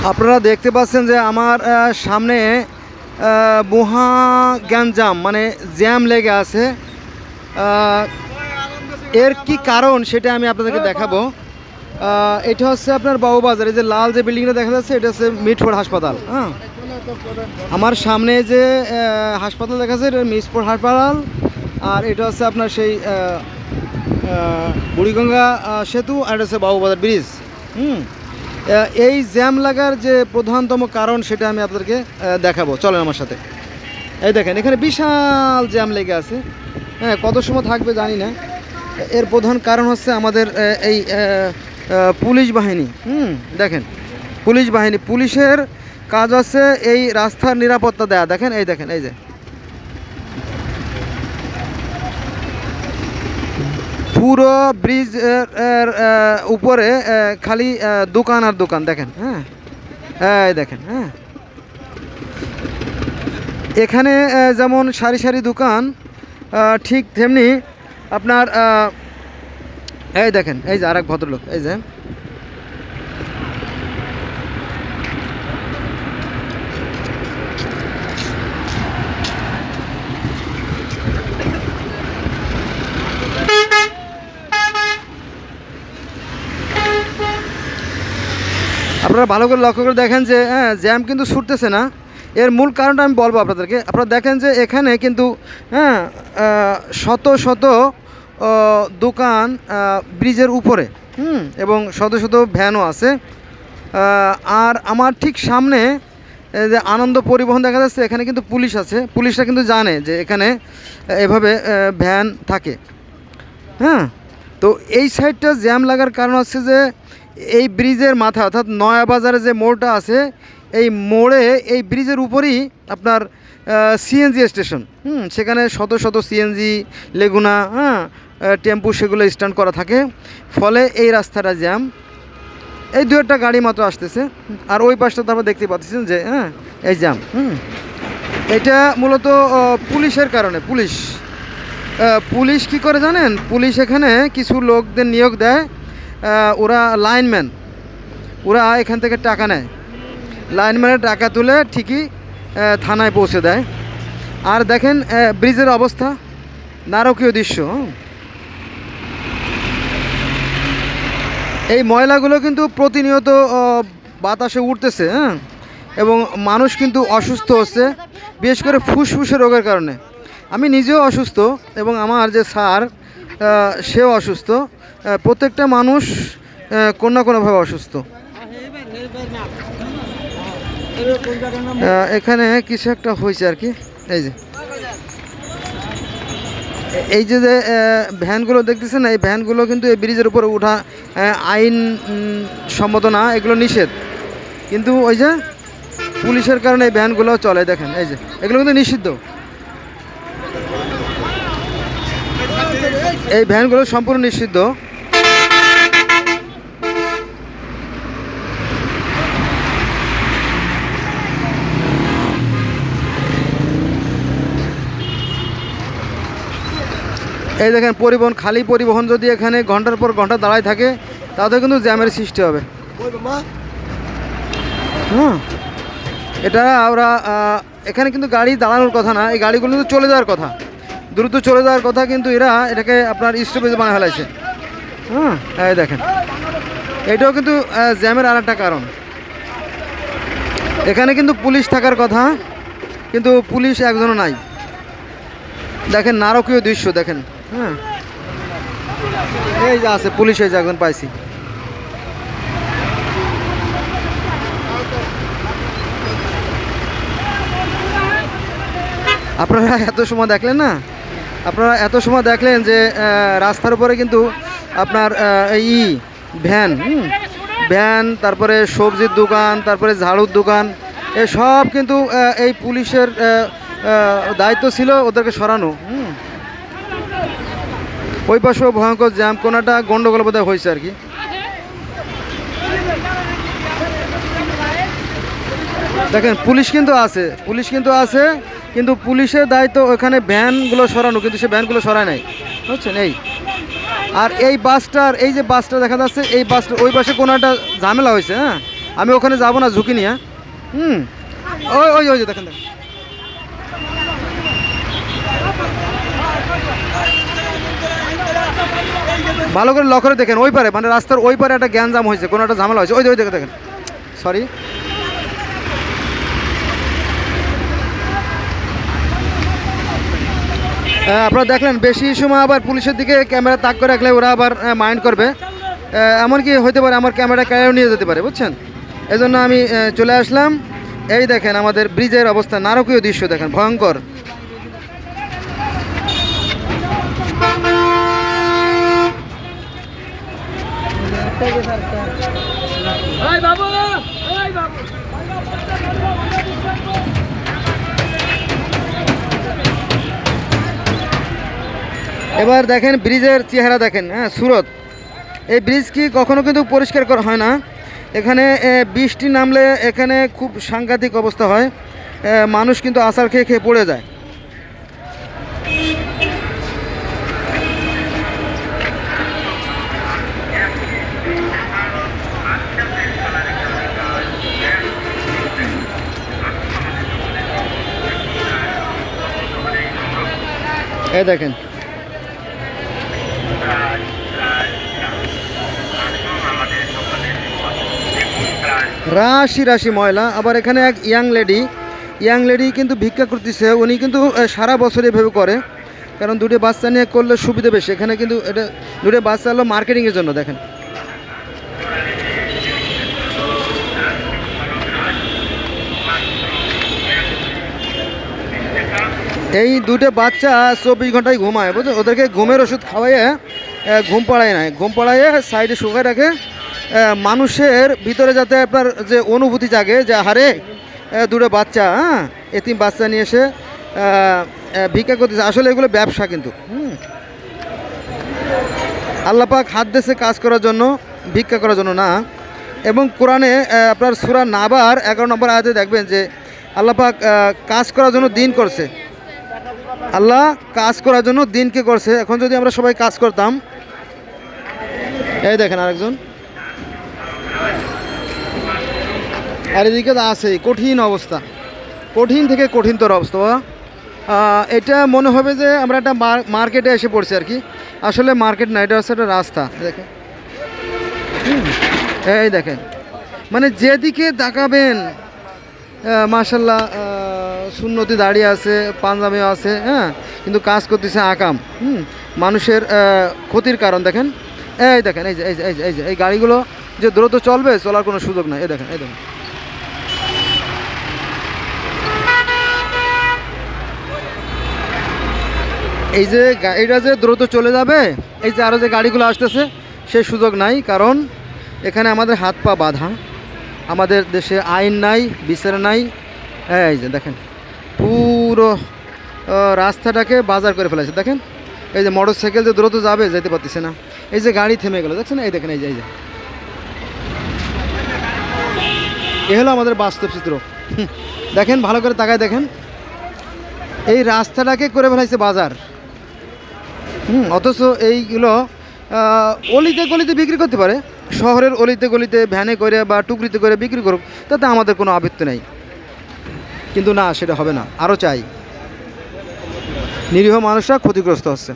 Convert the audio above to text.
আপনারা দেখতে পাচ্ছেন যে আমার সামনে মহা গ্যাঞ্জাম মানে জ্যাম লেগে আছে। এর কি কারণ সেটা আমি আপনাদেরকে দেখাবো। এটা হচ্ছে আপনার বাবুবাজার, এই যে লাল যে বিল্ডিংটা দেখা যাচ্ছে এটা হচ্ছে মিটফোর্ড হাসপাতাল। হ্যাঁ, আমার সামনে যে হাসপাতাল দেখা যাচ্ছে এটা মিটফোর্ড হাসপাতাল, আর এটা হচ্ছে আপনার সেই বুড়িগঙ্গা সেতু, আর এটা হচ্ছে বাবুবাজার ব্রিজ। এই জ্যাম লাগার যে প্রধানতম কারণ সেটা আমি আপনাদেরকে দেখাবো, চলেন আমার সাথে। এই দেখেন এখানে বিশাল জ্যাম লেগে আছে। হ্যাঁ, কত সময় থাকবে জানি না। এর প্রধান কারণ হচ্ছে আমাদের এই পুলিশ বাহিনী। দেখেন পুলিশের কাজ হচ্ছে এই রাস্তার নিরাপত্তা দেয়া। দেখেন এই দেখেন এই যে পুরো ব্রিজ এর উপরে খালি দোকান আর দোকান। দেখেন, হ্যাঁ এই দেখেন, হ্যাঁ এখানে যেমন সারি সারি দোকান, ঠিক তেমনি আপনার এই দেখেন এই যে আরেক ভদ্রলোক, এই যে আপনারা ভালো করে লক্ষ্য করে দেখেন যে জ্যাম কিন্তু ছুটতেছে না। এর মূল কারণটা আমি বলবো আপনাদেরকে। আপনারা দেখেন যে এখানে কিন্তু শত শত দোকান ব্রিজের উপরে, এবং শত শত ভ্যানও আছে। আর আমার ঠিক সামনে যে আনন্দ পরিবহন দেখা যাচ্ছে, এখানে কিন্তু পুলিশ আছে। পুলিশরা কিন্তু জানে যে এখানে এভাবে ভ্যান থাকে। হ্যাঁ, তো এই সাইডটা জ্যাম লাগার কারণ হচ্ছে যে এই ব্রিজের মাথা, অর্থাৎ নয়াবাজারে যে মোড়টা আছে, এই মোড়ে এই ব্রিজের উপরেই আপনার সিএনজি স্টেশন। সেখানে শত শত সিএনজি, লেগুনা, টেম্পু সেগুলো স্ট্যান্ড করা থাকে। ফলে এই রাস্তাটা জ্যাম। এই দু একটা গাড়ি মাত্র আসতেছে, আর ওই পাশটা তো আপনারা দেখতে পাচ্ছেন যে এই জ্যাম। এটা মূলত পুলিশের কারণে। পুলিশ কি করে জানেন? পুলিশ এখানে কিছু লোকদের নিয়োগ দেয়, ওরা লাইনম্যান, ওরা এখান থেকে টাকা নেয়। লাইনম্যানের টাকা তুলে ঠিকই থানায় পৌঁছে দেয়। আর দেখেন ব্রিজের অবস্থা, নারকীয় দৃশ্য। এই ময়লাগুলো কিন্তু প্রতিনিয়ত বাতাসে উঠতেছে, এবং মানুষ কিন্তু অসুস্থ হচ্ছে, বিশেষ করে ফুসফুসে রোগের কারণে। আমি নিজেও অসুস্থ, এবং আমার যে স্যার সেও অসুস্থ। প্রত্যেকটা মানুষ কোনো না কোনোভাবে অসুস্থ। এখানে কিছু একটা হয়েছে আর কি। এই যে ভ্যানগুলো দেখতেছেন, এই ভ্যানগুলো কিন্তু এই ব্রিজের উপরে ওঠা আইন সম্মত না, এগুলো নিষেধ। কিন্তু ওই যে পুলিশের কারণে এই ভ্যানগুলো চলে। দেখেন এই যে এগুলো কিন্তু নিষিদ্ধ। এই ভ্যানগুলো সম্পূর্ণ নিষিদ্ধ। এই দেখেন পরিবহন, খালি পরিবহন যদি এখানে ঘন্টার পর ঘন্টা দাঁড়ায় থাকে, তাতে কিন্তু জ্যামের সৃষ্টি হবে। এটা ওরা এখানে কিন্তু গাড়ি দাঁড়ানোর কথা না, এই গাড়িগুলো কিন্তু চলে যাওয়ার কথা, দ্রুত চলে যাওয়ার কথা, কিন্তু এরা এটাকে আপনার স্টপেজ বানিয়ে ফেলাইছে। এই দেখেন এটাও কিন্তু জ্যামের আর একটা কারণ। এখানে কিন্তু পুলিশ থাকার কথা, কিন্তু পুলিশ একজনও নাই। দেখেন নারকীয় দৃশ্য দেখেন। এই যে আছে পুলিশ, এই যে একজন পাইছি। আপনারা এত সময় দেখলেন না, আপনারা এত সময় দেখলেন যে রাস্তার উপরে কিন্তু আপনার এই ভ্যান, তারপরে সবজির দোকান, তারপরে ঝাড়ুর দোকান, সব কিন্তু এই পুলিশের দায়িত্ব ছিল ওদেরকে সরানো। ওই পাশেও ভয়ঙ্কর জ্যাম, কোনোটা গন্ডগোল বোধহয় হয়েছে আর কি। দেখেন পুলিশ কিন্তু আছে, কিন্তু পুলিশের দায়িত্ব ওখানে ভ্যানগুলো সরানো, কিন্তু সে ভ্যানগুলো সরায় নাই, বুঝছেন। আর এই বাসটার, এই যে বাসটা দেখা যাচ্ছে, এই বাসটা ওই পাশে কোনো একটা ঝামেলা হয়েছে। আমি ওখানে যাব না ঝুঁকি নিয়ে। ওই ওই ওই যে দেখেন দেখেন, ভালো করে লক্ষ্য করে দেখেন ওই পারে, মানে রাস্তার ওই পারে একটা গ্যাঞ্জাম হয়েছে, কোনো একটা ঝামেলা হয়েছে। ওই যে ওই দেখে দেখেন, সরি। আপনারা দেখলেন বেশি সময় আবার পুলিশের দিকে ক্যামেরা তাক করে রাখলে ওরা আবার মাইন্ড করবে। এমনকি হতে পারে আমার ক্যামেরা কেড়েও নিয়ে যেতে পারে, বুঝছেন। এই জন্য আমি চলে আসলাম। এই দেখেন আমাদের ব্রিজের অবস্থা, নারকীয় দৃশ্য দেখেন, ভয়ঙ্কর। এবার দেখেন ব্রিজের চেহারা দেখেন, হ্যাঁ সুরত। এই ব্রিজ কি কখনো কিন্তু পরিষ্কার করা হয় না। এখানে বৃষ্টি নামলে এখানে খুব সাংঘাতিক অবস্থা হয়, মানুষ কিন্তু আছাড় খেয়ে খেয়ে পড়ে যায়। এই দেখেন রাশি রাশি ময়লা। আবার এখানে এক ইয়াং লেডি কিন্তু ভিক্ষা করতেছে। উনি কিন্তু সারা বছর এভাবে করে, কারণ দুটো বাচ্চা নিয়ে করলে সুবিধা বেশি। এখানে কিন্তু এটা দুটো বাচ্চা হলো মার্কেটিংয়ের জন্য। দেখেন এই দুটো বাচ্চা 24 ঘন্টায় ঘুমায়, বুঝলেন। ওদেরকে ঘুমের ওষুধ খাওয়াইয়ে ঘুম পাড়ায় নাই, ঘুম পাড়াইয়ে সাইডে শুকায় রাখে। মানুষের ভিতরে যাতে আপনার যে অনুভূতি জাগে যে হারে দুটো বাচ্চা, হ্যাঁ এতিম বাচ্চা নিয়ে এসে ভিক্ষা করতেছে। আসলে এগুলো ব্যবসা কিন্তু। আল্লাহ পাক হাত দিয়েছে কাজ করার জন্য, ভিক্ষা করার জন্য না। এবং কোরআনে আপনার সূরা নাবার 11 নম্বর আয়াতে দেখবেন যে আল্লাহ পাক কাজ করার জন্য দিন করছে। আল্লাহ কাজ করার জন্য দিনকে করছে। এখন যদি আমরা সবাই কাজ করতাম। এই দেখেন আরেকজন, আর এদিকে তো আছেই কঠিন অবস্থা, কঠিন থেকে কঠিনতর অবস্থা। এটা মনে হবে যে আমরা একটা মার্কেটে এসে পড়ছি আর কি। আসলে মার্কেট না, এটা হচ্ছে একটা রাস্তা। দেখেন এই দেখেন, মানে যেদিকে তাকাবেন মাশাল্লাহ সুন্নতি দাঁড়িয়ে আছে, পাঞ্জাবিও আছে, হ্যাঁ কিন্তু কাজ করতেছে আকাম। মানুষের ক্ষতির কারণ দেখেন। এই দেখেন এই যে এই যে এই যে এই যে এই গাড়িগুলো যে দ্রুত চলবে, চলার কোনো সুযোগ নাই। এই দেখেন এই দেখেন, এই যে গাড়িটা যে দ্রুত চলে যাবে, এই যে আরও যে গাড়িগুলো আসতেছে সেই সুযোগ নাই। কারণ এখানে আমাদের হাত পা বাঁধা, আমাদের দেশে আইন নাই, বিচার নাই। এই যে দেখেন পুরো রাস্তাটাকে বাজার করে ফেলেছে। দেখেন এই যে মোটর সাইকেল যে দ্রুত যাবে, যেতে পারতেছে না। এই যে গাড়ি থেমে গেল, দেখছেন। এই দেখেন এই যে এই যে এ হলো আমাদের বাস্তব চিত্র। দেখেন ভালো করে তাকায় দেখেন, এই রাস্তাটাকে করে ফেলাইছে বাজার। অথচ এইগুলো অলিতে গলিতে বিক্রি করতে পারে, শহরের অলিতে গলিতে ভ্যানে করে বা টুকরিতে করে বিক্রি করুক, তাতে আমাদের কোনো আপত্তি নেই। কিন্তু না, সেটা হবে না। আরও চাই, নিরীহ মানুষরা ক্ষতিগ্রস্ত হচ্ছে।